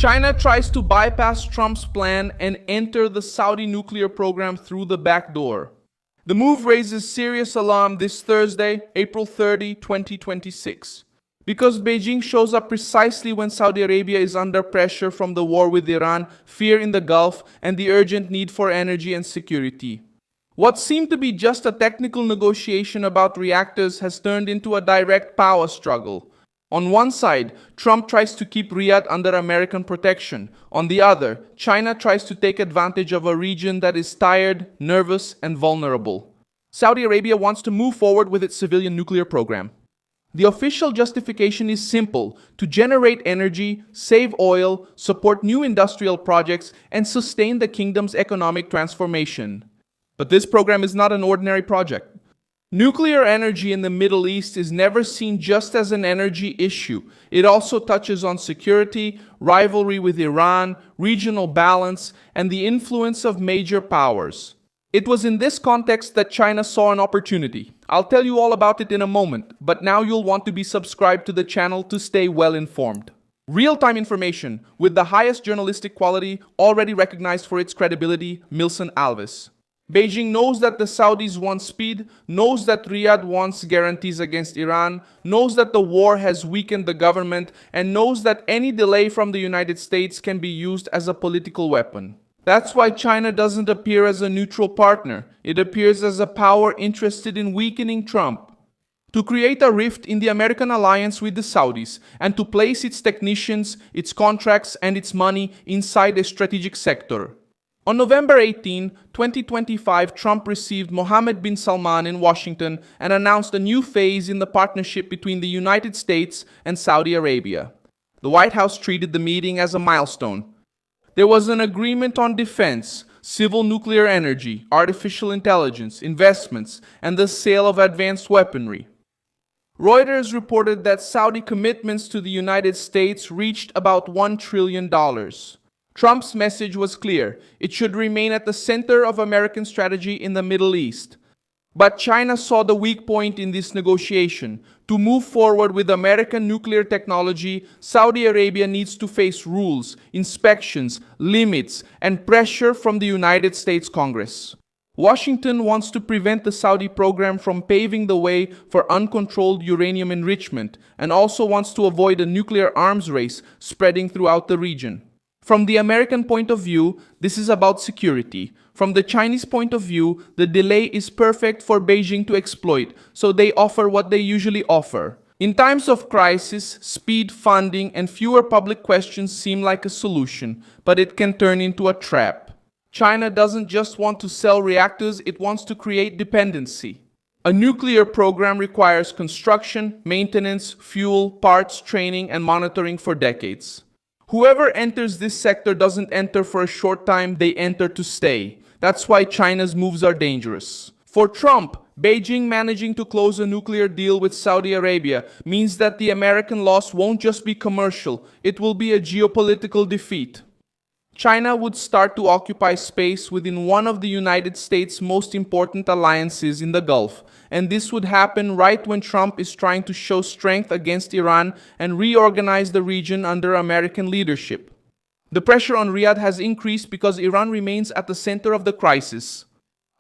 China tries to bypass Trump's plan and enter the Saudi nuclear program through the back door. The move raises serious alarm this Thursday, April 30, 2026, because Beijing shows up precisely when Saudi Arabia is under pressure from the war with Iran, fear in the Gulf, and the urgent need for energy and security. What seemed to be just a technical negotiation about reactors has turned into a direct power struggle. On one side, Trump tries to keep Riyadh under American protection. On the other, China tries to take advantage of a region that is tired, nervous, and vulnerable. Saudi Arabia wants to move forward with its civilian nuclear program. The official justification is simple: to generate energy, save oil, support new industrial projects, and sustain the kingdom's economic transformation. But this program is not an ordinary project. Nuclear energy in the Middle East is never seen just as an energy issue. It also touches on security, rivalry with Iran, regional balance, and the influence of major powers. It was in this context that China saw an opportunity. I'll tell you all about it in a moment, but now you'll want to be subscribed to the channel to stay well informed. Real-time information with the highest journalistic quality, already recognized for its credibility, Milson Alves. Beijing knows that the Saudis want speed, knows that Riyadh wants guarantees against Iran, knows that the war has weakened the government, and knows that any delay from the United States can be used as a political weapon. That's why China doesn't appear as a neutral partner. It appears as a power interested in weakening Trump. To create a rift in the American alliance with the Saudis, and to place its technicians, its contracts, and its money inside a strategic sector. On November 18, 2025, Trump received Mohammed bin Salman in Washington and announced a new phase in the partnership between the United States and Saudi Arabia. The White House treated the meeting as a milestone. There was an agreement on defense, civil nuclear energy, artificial intelligence, investments, and the sale of advanced weaponry. Reuters reported that Saudi commitments to the United States reached about $1 trillion. Trump's message was clear: it should remain at the center of American strategy in the Middle East. But China saw the weak point in this negotiation. To move forward with American nuclear technology, Saudi Arabia needs to face rules, inspections, limits, and pressure from the United States Congress. Washington wants to prevent the Saudi program from paving the way for uncontrolled uranium enrichment, and also wants to avoid a nuclear arms race spreading throughout the region. From the American point of view, this is about security. From the Chinese point of view, the delay is perfect for Beijing to exploit, so they offer what they usually offer. In times of crisis, speed, funding, and fewer public questions seem like a solution, but it can turn into a trap. China doesn't just want to sell reactors, it wants to create dependency. A nuclear program requires construction, maintenance, fuel, parts, training, and monitoring for decades. Whoever enters this sector doesn't enter for a short time, they enter to stay. That's why China's moves are dangerous. For Trump, Beijing managing to close a nuclear deal with Saudi Arabia means that the American loss won't just be commercial, it will be a geopolitical defeat. China would start to occupy space within one of the United States' most important alliances in the Gulf, and this would happen right when Trump is trying to show strength against Iran and reorganize the region under American leadership. The pressure on Riyadh has increased because Iran remains at the center of the crisis.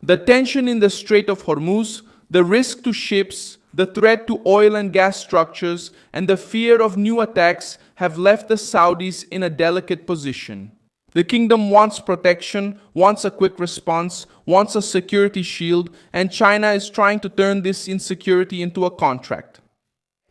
The tension in the Strait of Hormuz, the risk to ships, the threat to oil and gas structures, and the fear of new attacks have left the Saudis in a delicate position. The kingdom wants protection, wants a quick response, wants a security shield, and China is trying to turn this insecurity into a contract.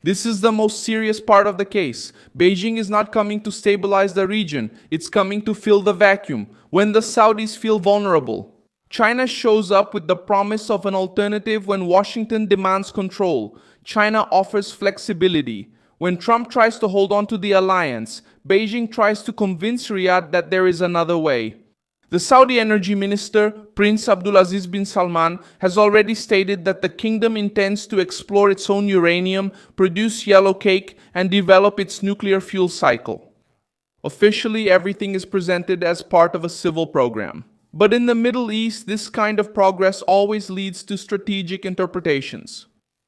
This is the most serious part of the case. Beijing is not coming to stabilize the region, it's coming to fill the vacuum when the Saudis feel vulnerable. China shows up with the promise of an alternative when Washington demands control. China offers flexibility. When Trump tries to hold on to the alliance, Beijing tries to convince Riyadh that there is another way. The Saudi Energy Minister, Prince Abdulaziz bin Salman, has already stated that the kingdom intends to explore its own uranium, produce yellow cake, and develop its nuclear fuel cycle. Officially, everything is presented as part of a civil program. But in the Middle East, this kind of progress always leads to strategic interpretations.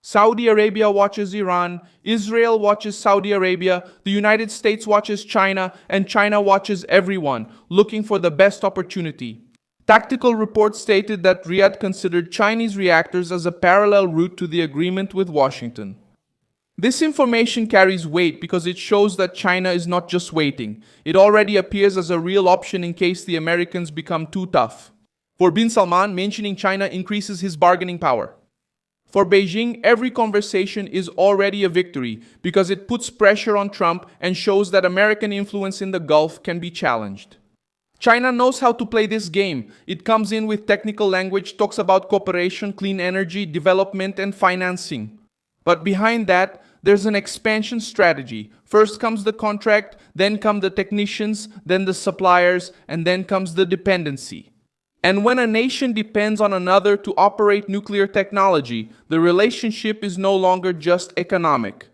Saudi Arabia watches Iran, Israel watches Saudi Arabia, the United States watches China, and China watches everyone, looking for the best opportunity. Tactical reports stated that Riyadh considered Chinese reactors as a parallel route to the agreement with Washington. This information carries weight because it shows that China is not just waiting. It already appears as a real option in case the Americans become too tough. For bin Salman, mentioning China increases his bargaining power. For Beijing, every conversation is already a victory because it puts pressure on Trump and shows that American influence in the Gulf can be challenged. China knows how to play this game. It comes in with technical language, talks about cooperation, clean energy, development, and financing. But behind that, there's an expansion strategy. First comes the contract, then come the technicians, then the suppliers, and then comes the dependency. And when a nation depends on another to operate nuclear technology, the relationship is no longer just economic.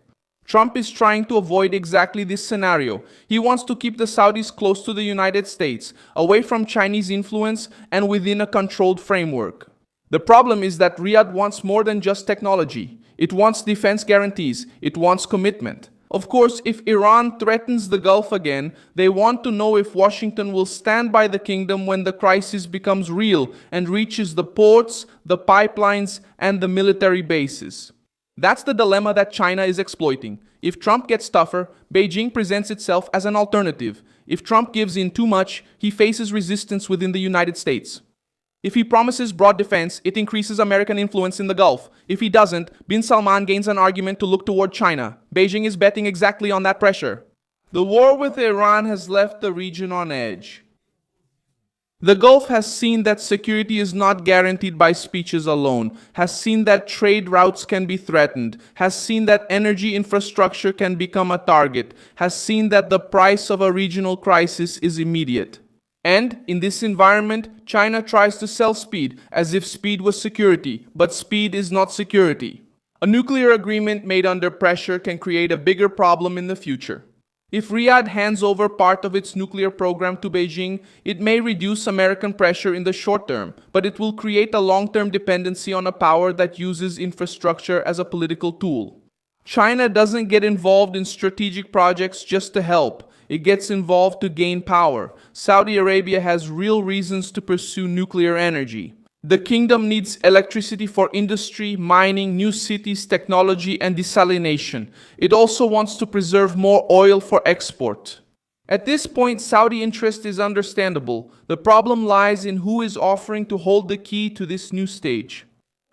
Trump is trying to avoid exactly this scenario. He wants to keep the Saudis close to the United States, away from Chinese influence and within a controlled framework. The problem is that Riyadh wants more than just technology. It wants defense guarantees. It wants commitment. Of course, if Iran threatens the Gulf again, they want to know if Washington will stand by the kingdom when the crisis becomes real and reaches the ports, the pipelines, and the military bases. That's the dilemma that China is exploiting. If Trump gets tougher, Beijing presents itself as an alternative. If Trump gives in too much, he faces resistance within the United States. If he promises broad defense, it increases American influence in the Gulf. If he doesn't, bin Salman gains an argument to look toward China. Beijing is betting exactly on that pressure. The war with Iran has left the region on edge. The Gulf has seen that security is not guaranteed by speeches alone, has seen that trade routes can be threatened, has seen that energy infrastructure can become a target, has seen that the price of a regional crisis is immediate. And, in this environment, China tries to sell speed, as if speed was security, but speed is not security. A nuclear agreement made under pressure can create a bigger problem in the future. If Riyadh hands over part of its nuclear program to Beijing, it may reduce American pressure in the short term, but it will create a long-term dependency on a power that uses infrastructure as a political tool. China doesn't get involved in strategic projects just to help. It gets involved to gain power. Saudi Arabia has real reasons to pursue nuclear energy. The kingdom needs electricity for industry, mining, new cities, technology, and desalination. It also wants to preserve more oil for export. At this point, Saudi interest is understandable. The problem lies in who is offering to hold the key to this new stage.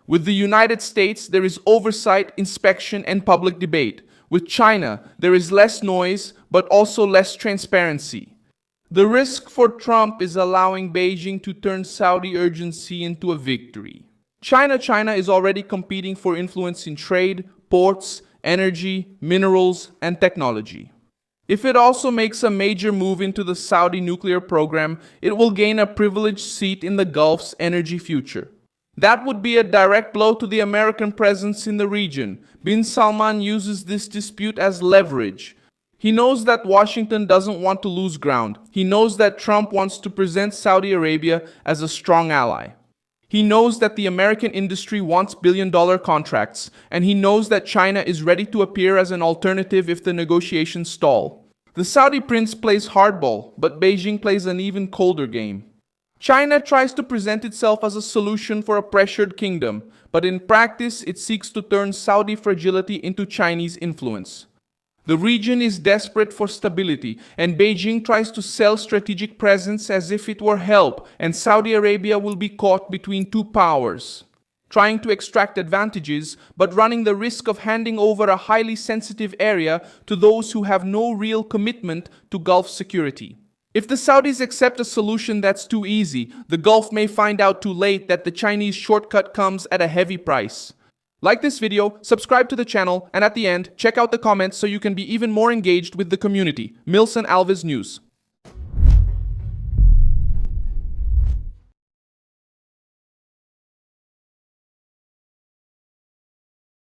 With the United States, there is oversight, inspection, and public debate. With China, there is less noise, but also less transparency. The risk for Trump is allowing Beijing to turn Saudi urgency into a victory. China is already competing for influence in trade, ports, energy, minerals, and technology. If it also makes a major move into the Saudi nuclear program, it will gain a privileged seat in the Gulf's energy future. That would be a direct blow to the American presence in the region. Bin Salman uses this dispute as leverage. He knows that Washington doesn't want to lose ground. He knows that Trump wants to present Saudi Arabia as a strong ally. He knows that the American industry wants billion-dollar contracts, and he knows that China is ready to appear as an alternative if the negotiations stall. The Saudi prince plays hardball, but Beijing plays an even colder game. China tries to present itself as a solution for a pressured kingdom, but in practice it seeks to turn Saudi fragility into Chinese influence. The region is desperate for stability, and Beijing tries to sell strategic presence as if it were help, and Saudi Arabia will be caught between two powers, trying to extract advantages, but running the risk of handing over a highly sensitive area to those who have no real commitment to Gulf security. If the Saudis accept a solution that's too easy, the Gulf may find out too late that the Chinese shortcut comes at a heavy price. Like this video, subscribe to the channel, and at the end, check out the comments so you can be even more engaged with the community. Milson Alves News.